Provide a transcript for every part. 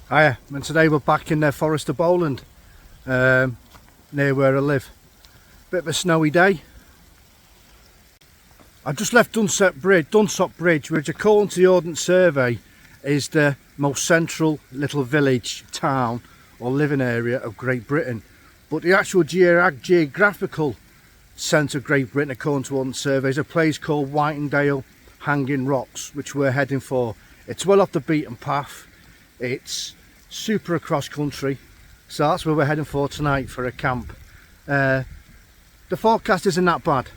Hiya, and today we're back in Forest of Bowland, near where I live. Bit of a snowy day. I just left Dunsop Bridge, which according to the Ordnance Survey is the most central little village, town or living area of Great Britain. But the actual geographical centre of Great Britain, according to Ordnance Survey, is a place called Whitendale Hanging Rocks, which we're heading for. It's well off the beaten path. It's super across country, so that's where we're heading for tonight for a camp. The forecast isn't that bad.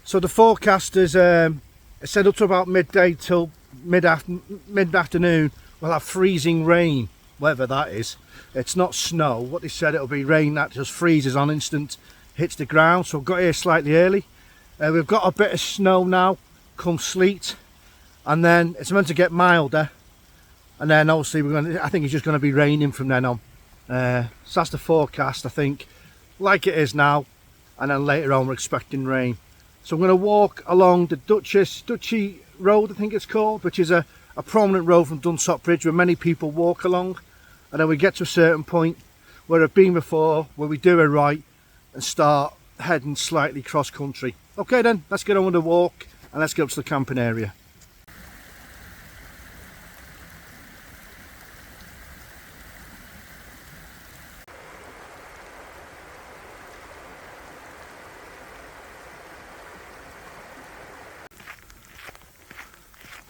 So the forecast is said up to about midday till mid-afternoon we'll have freezing rain, whatever that is. It's not snow. What they said, it'll be rain that just freezes on instant, hits the ground. So I've got here slightly early. We've got a bit of snow now, come sleet, and then it's meant to get milder. And then obviously I think it's just going to be raining from then on. So that's the forecast, I think, like it is now. And then later on we're expecting rain. So I'm going to walk along the Duchy Road, I think it's called, which is a prominent road from Dunsop Bridge where many people walk along. And then we get to a certain point where I've been before, where we do a right and start heading slightly cross country. Okay then, let's get on with the walk and let's get up to the camping area.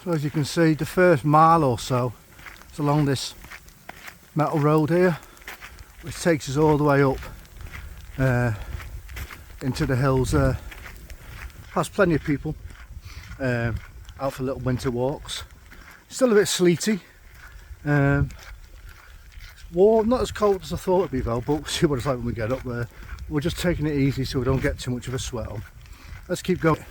So as you can see, the first mile or so is along this metal road here, which takes us all the way up into the hills there. Has plenty of people out for little winter walks. Still a bit sleety. It's warm, not as cold as I thought it'd be though, but we'll see what it's like when we get up there. We're just taking it easy so we don't get too much of a sweat on. Let's keep going.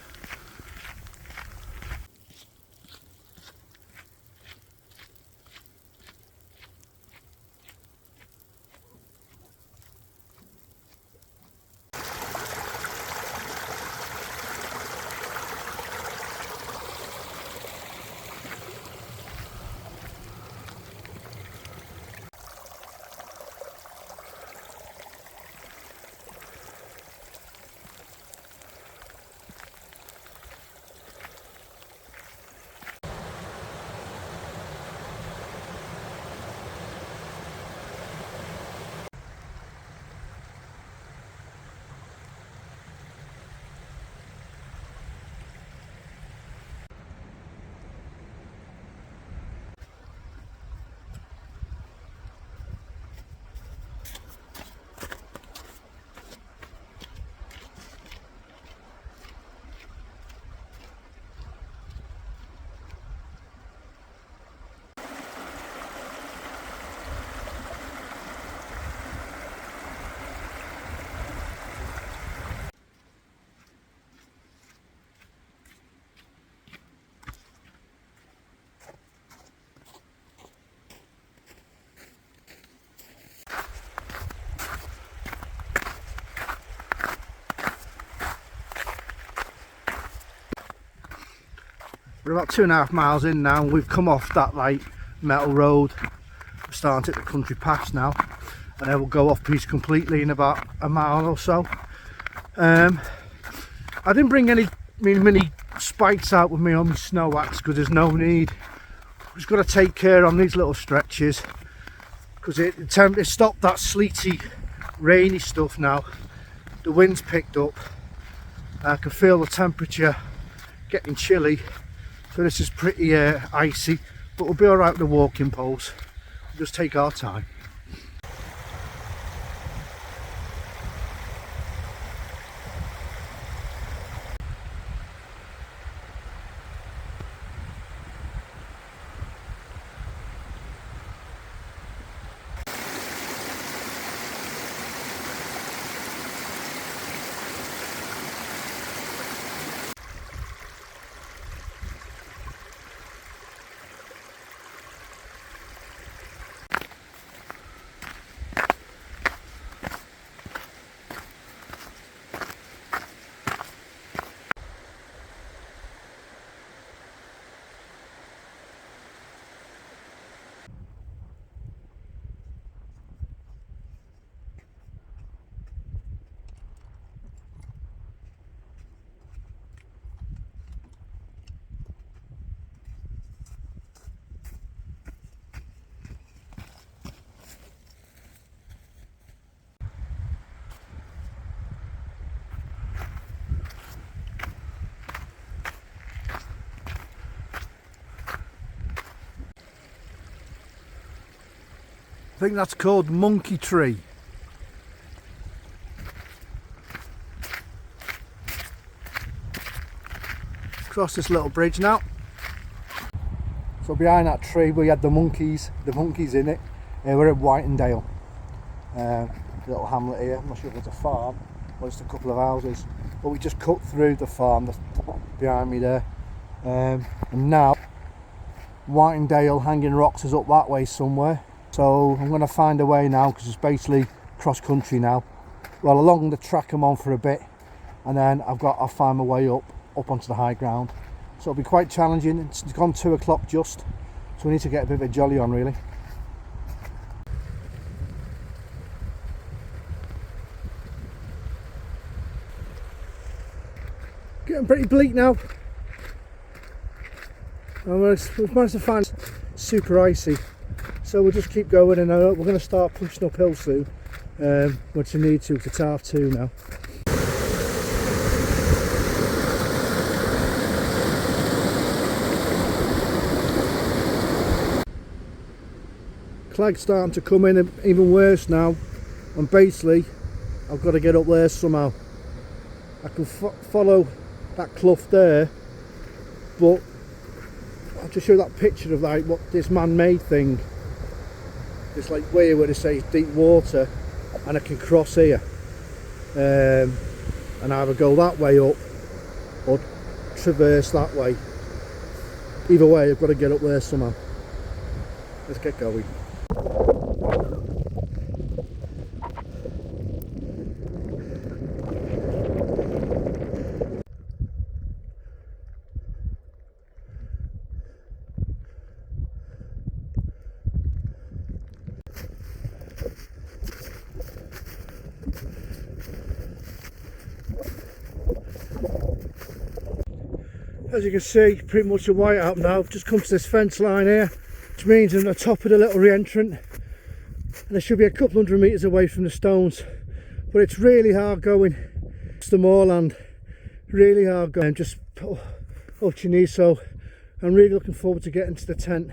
We're about 2.5 miles in now and we've come off that like metal road. We're starting to hit the country paths now, and then we'll go off piste completely in about a mile or so. I didn't bring any mini spikes out with me on my snow axe because there's no need. We've just got to take care on these little stretches because it stopped that sleety, rainy stuff now. The wind's picked up. I can feel the temperature getting chilly. So this is pretty icy, but we'll be alright with the walking poles. We'll just take our time. think that's called Monkey Tree. Across this little bridge now. So behind that tree we had the monkeys in it. We're at Whitendale, little hamlet here. I'm not sure if it's a farm or just a couple of houses, but we just cut through the farm that's behind me there. And now Whitendale Hanging Rocks is up that way somewhere. So I'm going to find a way now, because it's basically cross country now. Well, along the track I'm on for a bit, and then I'll find my way up onto the high ground. So it'll be quite challenging. It's gone 2 o'clock just, so we need to get a bit of a jolly on really. Getting pretty bleak now. We've managed to find super icy, so we'll just keep going, and we're going to start pushing uphill soon, which we need to, because it's 2:30 now. Clag's starting to come in even worse now, and basically I've got to get up there somehow. I can follow that clough there, but I'll just show that picture of like what this man-made thing, this like way where they say it's deep water, and I can cross here, and either go that way up or traverse that way. Either way I've got to get up there somehow. Let's get going. As you can see, pretty much a white out now. I've just come to this fence line here, which means I'm at the top of the little re-entrant, and I should be a couple hundred metres away from the stones. But it's really hard going. It's the moorland, really hard going. Just up your knees, so I'm really looking forward to getting to the tent.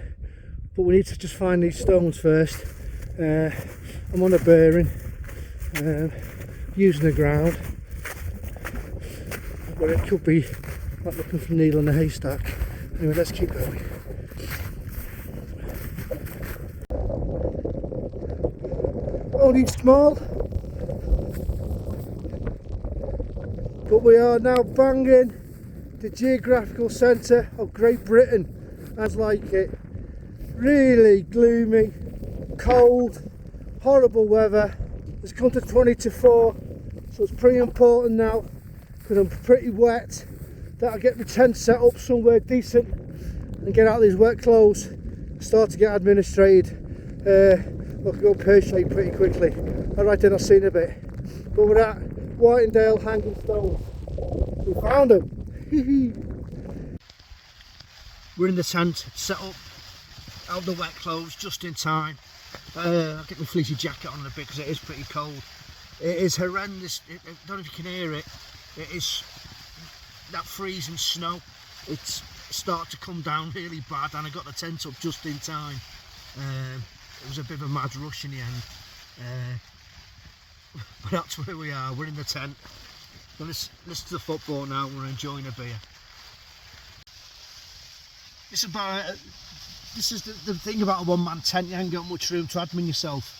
But we need to just find these stones first. I'm on a bearing, using the ground, but it could be like looking for a needle in a haystack. Anyway, let's keep going. Only small, but we are now banging the geographical centre of Great Britain. As like it, really gloomy, cold, horrible weather. It's come to 20 to 4, so it's pretty important now, because I'm pretty wet, that I get the tent set up somewhere decent and get out of these wet clothes and start to get administrated. I can go pear-shaped pretty quickly. Alright then, I'll see you in a bit. But we're at Whitendale Hanging Stones. We found them. We're in the tent, set up, out of the wet clothes, just in time. I'll get my fleecy jacket on a bit because it is pretty cold. It is horrendous. I don't know if you can hear it. It is that freezing snow. It's started to come down really bad, and I got the tent up just in time. It was a bit of a mad rush in the end, but that's where we are. We're in the tent. Let's listen to the football now. We're enjoying a beer. This is the thing about a one-man tent. You ain't got much room to admin yourself.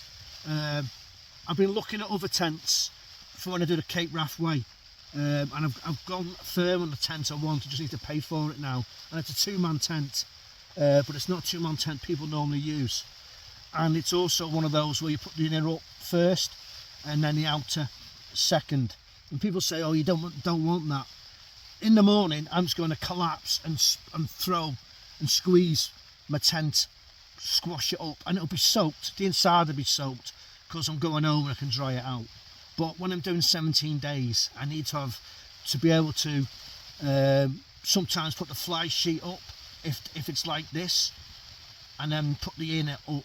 I've been looking at other tents for when I do the Cape Wrath Way, and I've gone firm on the tent I want. I just need to pay for it now, and it's a two-man tent, but it's not a two-man tent people normally use. And it's also one of those where you put the inner up first and then the outer second. And people say, oh, you don't want that. In the morning, I'm just going to collapse and throw and squeeze my tent, squash it up, and it'll be soaked. The inside will be soaked because I'm going home and I can dry it out. But when I'm doing 17 days, I need to be able to sometimes put the fly sheet up if it's like this, and then put the inner up,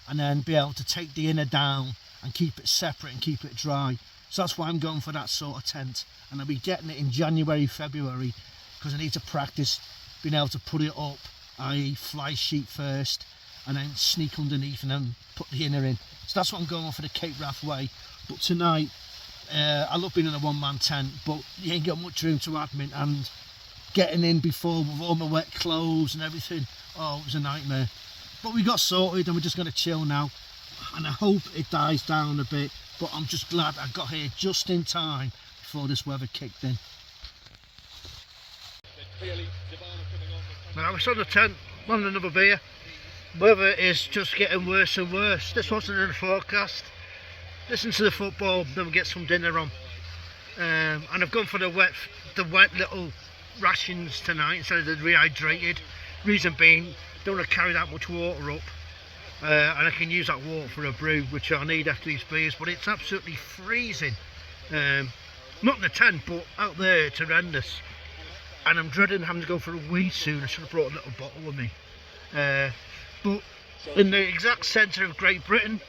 and then be able to take the inner down and keep it separate and keep it dry. So that's why I'm going for that sort of tent, and I'll be getting it in January, February, because I need to practice being able to put it up, i.e. fly sheet first, and then sneak underneath and then put the inner in. So that's what I'm going for, the Cape Wrath way. But tonight, I love being in a one-man tent, but you ain't got much room to admin, and getting in before with all my wet clothes and everything, oh, it was a nightmare. But we got sorted and we're just going to chill now, and I hope it dies down a bit, but I'm just glad I got here just in time before this weather kicked in. Now we're on the tent, wanting another beer. Weather is just getting worse and worse. This wasn't in the forecast. Listen to the football, then we'll get some dinner on. And I've gone for the wet little rations tonight instead of the rehydrated. Reason being, don't want to carry that much water up. And I can use that water for a brew, which I need after these beers, but it's absolutely freezing. Not in the tent, but out there it's horrendous. And I'm dreading having to go for a wee soon. I should have brought a little bottle with me. But in the exact centre of Great Britain,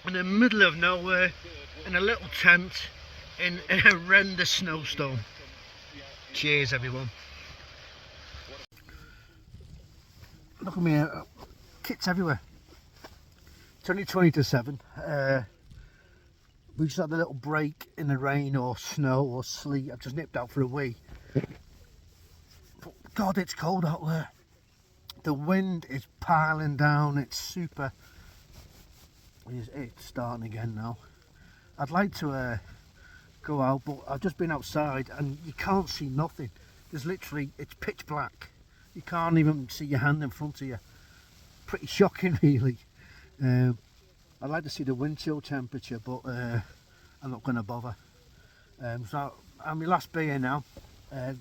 in the middle of nowhere, in a little tent, in a horrendous snowstorm. Cheers, everyone. Look at me, kits everywhere. It's only 20 to 7. We just had a little break in the rain or snow or sleet. I've just nipped out for a wee. But God, it's cold out there. The wind is piling down. It's super. It's starting again now. I'd like to go out, but I've just been outside and you can't see nothing. There's literally, it's pitch black. You can't even see your hand in front of you. Pretty shocking, really. I'd like to see the wind chill temperature, but I'm not going to bother. So I'm my last beer now.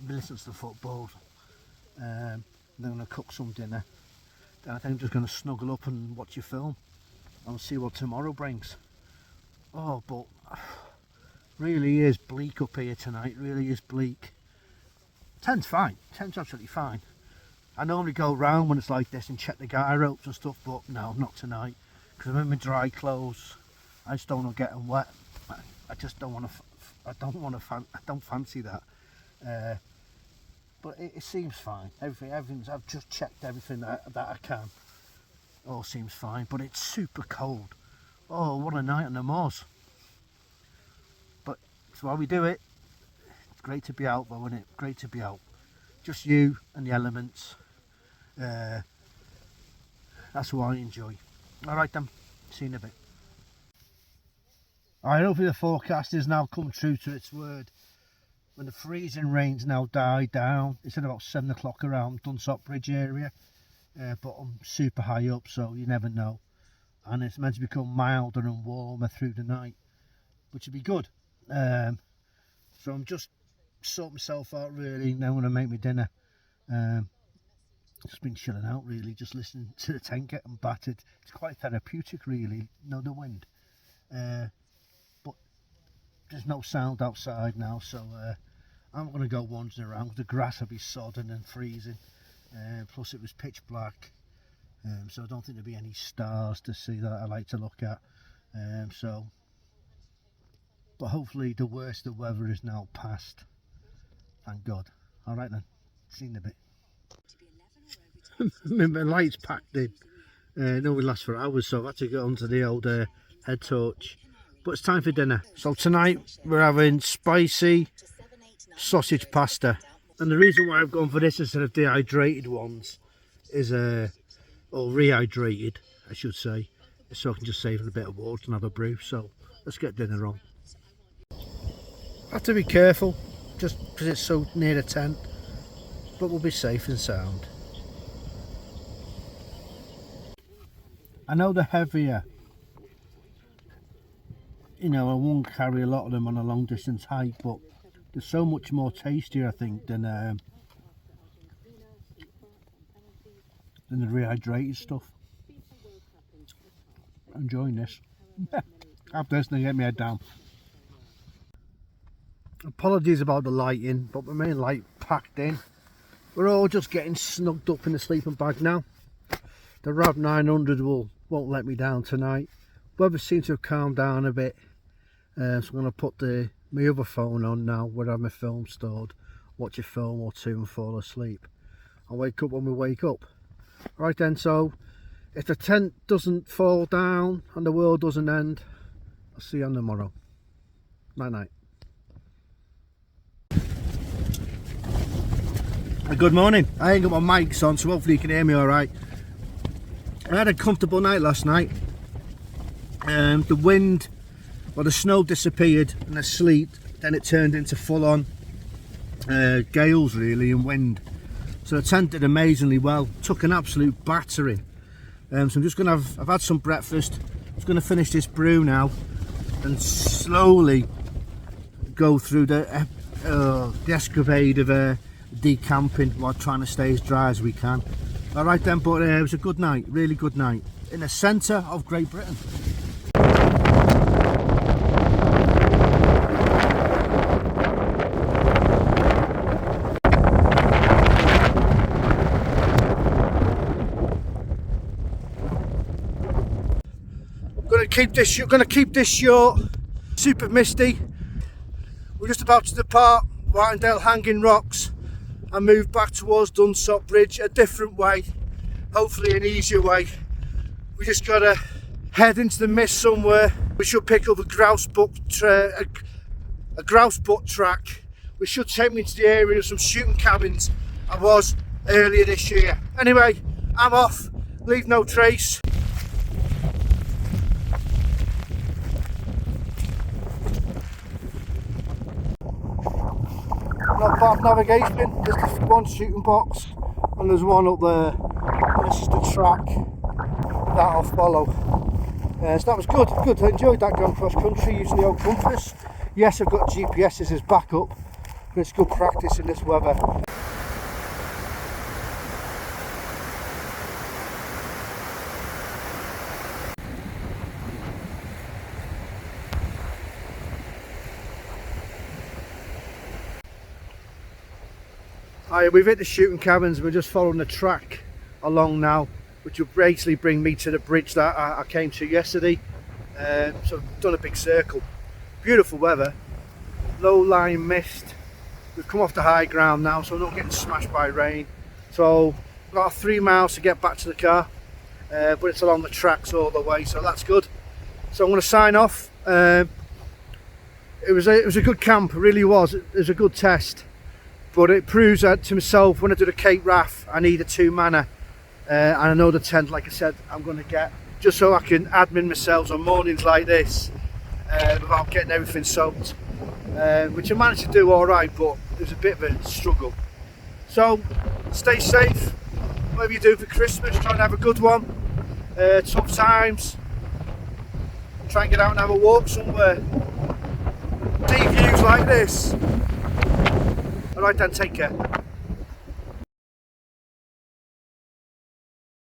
Listen to the football. Then I'm going to cook some dinner. Then I think I'm just going to snuggle up and watch a film and see what tomorrow brings. Oh, but really is bleak up here tonight. Really is bleak. Tent's fine. Tent's absolutely fine. I normally go round when it's like this and check the guy ropes and stuff, but no, not tonight, because I'm in my dry clothes. I just don't want to get them wet. I just don't want to. I don't fancy that. But it seems fine. Everything's. I've just checked everything that I can. All seems fine, but it's super cold. Oh, what a night on the moors. But that's why we do it. It's great to be out, though, isn't it? Great to be out. Just you and the elements. That's what I enjoy. Alright then, see you in a bit. Alright, hopefully the forecast has now come true to its word. When the freezing rain's now died down, it's at about 7 o'clock around Dunsop Bridge area. But I'm super high up, so you never know. And it's meant to become milder and warmer through the night, which would be good. So I'm just sorting myself out really. Now I'm going to make my dinner. Just been chilling out really, just listening to the tent getting battered. It's quite therapeutic really, the wind. But there's no sound outside now, so I'm going to go wandering around. The grass will be sodden and freezing. Plus it was pitch black, so I don't think there'll be any stars to see that I like to look at. But hopefully the worst of the weather is now past. Thank God. Alright then, see you in a bit. My light's packed in. It only lasts for hours, so I've had to get onto the old head torch. But it's time for dinner. So tonight we're having spicy sausage pasta. And the reason why I've gone for this instead of dehydrated ones is, or rehydrated, I should say, so I can just save a bit of water and have a brew. So let's get dinner on. I have to be careful, just because it's so near the tent, but we'll be safe and sound. I know they're heavier, I won't carry a lot of them on a long distance hike, but they're so much more tastier, I think, than the rehydrated stuff. I'm enjoying this. Have this and get my head down. Apologies about the lighting, but my main light packed in. We're all just getting snugged up in the sleeping bag now. The RAV 900 won't let me down tonight. Weather seems to have calmed down a bit, so I'm going to put my other phone on now where I have my film stored, watch a film or two and fall asleep. I'll wake up when we wake up. Right then, so if the tent doesn't fall down and the world doesn't end, I'll see you on tomorrow. Night night. Good morning. I ain't got my mics on, so hopefully you can hear me alright. I had a comfortable night last night. The wind, well, the snow disappeared and the sleet, then it turned into full-on gales really, and wind. So the tent did amazingly well, took an absolute battering. So I'm just gonna I've had some breakfast, I'm just gonna finish this brew now and slowly go through the escapade of decamping while trying to stay as dry as we can. Alright then, but it was a good night, really good night, in the centre of Great Britain. Gonna keep this short, super misty. We're just about to depart Whitenadale Hanging Rocks and move back towards Dunsop Bridge, a different way, hopefully an easier way. We just gotta head into the mist somewhere. We should pick up a grouse butt track, which should take me to the area of some shooting cabins I was earlier this year. Anyway, I'm off, leave no trace. Not bad navigation, there's just one shooting box and there's one up there. This is the track that I'll follow. So that was good, I enjoyed that going cross country using the old compass. Yes, I've got GPSs as backup, but it's good practice in this weather. We've hit the shooting cabins, we're just following the track along now, which will basically bring me to the bridge that I came to yesterday. So I've done a big circle. Beautiful weather, low-lying mist. We've come off the high ground now, so we're not getting smashed by rain. So we've got 3 miles to get back to the car, but it's along the tracks all the way, so that's good. So I'm going to sign off. It was a good camp, it really was. It was a good test. But it proves that to myself, when I do the Cape RAF, I need a 2-manner. And I know the tent, like I said, I'm going to get, just so I can admin myself on mornings like this, without getting everything soaked. Which I managed to do alright, but it was a bit of a struggle. So, stay safe. Whatever you do for Christmas, try and have a good one. Tough times. Try and get out and have a walk somewhere. Deep views like this. Alright then, take care.